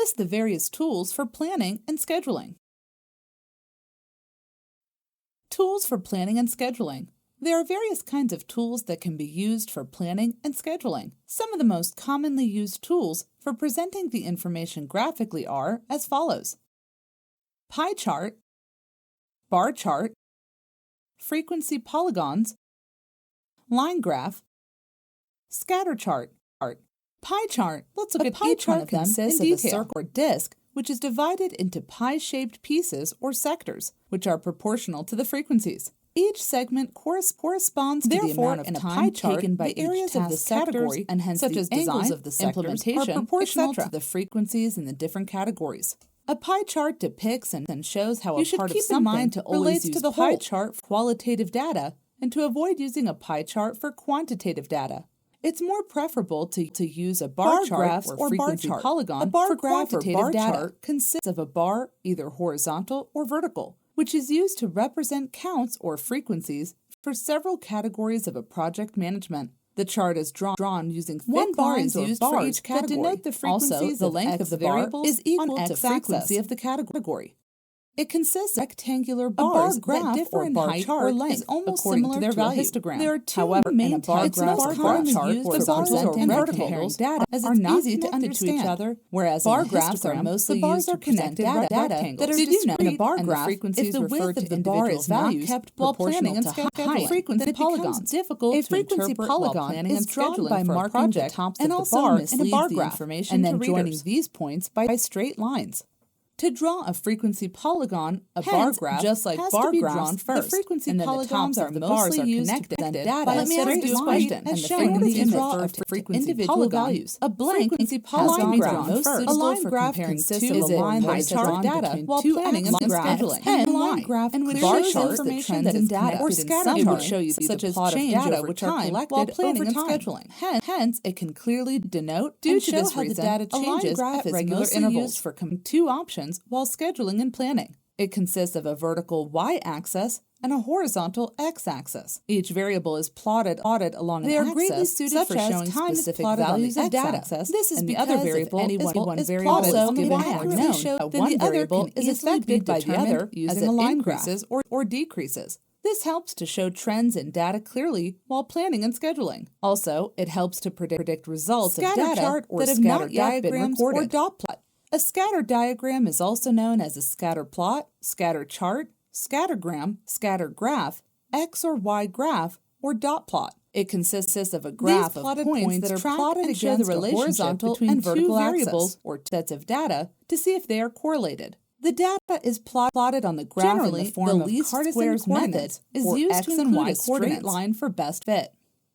List the various tools for planning and scheduling. Tools for planning and scheduling. There are various kinds of tools that can be used for planning and scheduling. Some of the most commonly used tools for presenting the information graphically are as follows: pie chart, bar chart, frequency polygons, line graph, scatter chart. Pie chart. Let's look at each one of them in detail. A circle or disk, which is divided into pie-shaped pieces or sectors, which are proportional to the frequencies. Each segment corresponds to the amount of time taken by the areas of the category, and hence such as angles of the implementation are proportional to the frequencies in the different categories. A pie chart depicts and shows how a part of something relates to the pie chart for qualitative data, and to avoid using a pie chart for quantitative data. It's more preferable to use a bar chart or frequency polygon. A bar graph or bar chart consists of a bar, either horizontal or vertical, which is used to represent counts or frequencies for several categories of a project management. The chart is drawn using thick lines or bars for each category. That denote the frequencies. Also, the length of the variable is equal to frequency of the category. It consists of rectangular bars that differ in height or length is almost similar to their value. Histogram. There are two main types of bar graphs used for presenting rectangles data, as it's easy to understand each other, whereas bar graphs are mostly used to present data that are discrete in a bar graph. If the width of the bar is not kept while planning and scheduling, frequency polygons difficult to interpret while planning and scheduling by marking the tops of the bars in a bar graph, and then joining these points by straight lines. To draw a frequency polygon, a bar graph, just like bar graphs, the frequency polygons are mostly used to present data by a straight line, and the frequency draw of frequency values. A blank frequency polygon drawn first. A line graph consists of a line that is drawn data while planning and scheduling. And a line graph and bar shows the trends in data, or scatter chart show you the plot of data which are collected while planning and scheduling. Hence, it can clearly denote and show how the data changes at regular intervals for two options while scheduling and planning. It consists of a vertical y-axis and a horizontal x-axis. Each variable is plotted along an axis. They are greatly suited for showing specific values of data. This is because the other variable is plotted on the y-axis, then the other is affected by the other using a line graph or decreases. This helps to show trends in data clearly while planning and scheduling. Also, it helps to predict results of data that have not yet been recorded. Or dot plot. A scatter diagram is also known as a scatter plot, scatter chart, scattergram, scatter graph, X or Y graph, or dot plot. It consists of a graph of points that are plotted and show the relationship between two variables or sets of data to see if they are correlated. The data is plotted on the graph in the form of Cartesian squares method is used to include a straight line for best fit.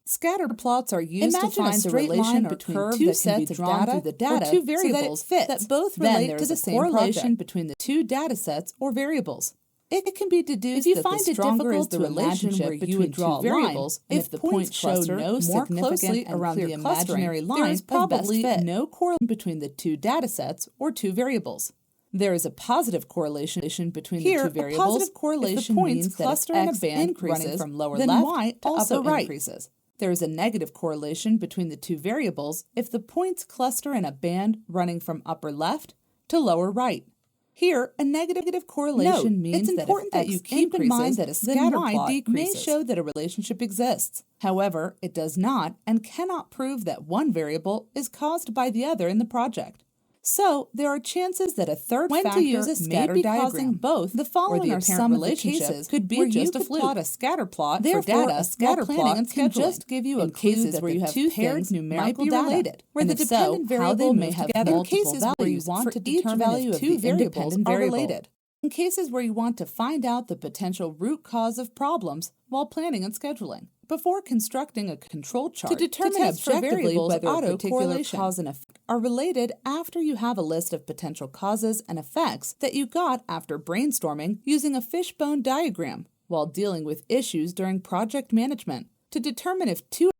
Scatter plots are used to find the relation between two sets of data or two variables that both relate to the same correlation between the two data sets or variables. It can be deduced that the stronger is the relationship between two variables if the points show no significant around the imaginary line. There is probably no correlation between the two data sets or two variables. There is a positive correlation between the two variables. A positive correlation means that if X increases from lower left Y to upper right increases. There is a negative correlation between the two variables if the points cluster in a band running from upper left to lower right. Here, a negative correlation means that if you keep in mind that a scatter plot may show that a relationship exists. However, it does not and cannot prove that one variable is caused by the other in the project. So, there are chances that a third factor may be causing both. The following are some of the cases could be just a fluke. Plot a scatter plot for data, a scatter plot can just give you a clue that the two things might be related, where the dependent variable may have multiple values for each value of two variables are related. In cases where you want to find out the potential root cause of problems while planning and scheduling. Before constructing a control chart, to determine objectively whether a particular cause and effect are related after you have a list of potential causes and effects that you got after brainstorming using a fishbone diagram while dealing with issues during project management. To determine if two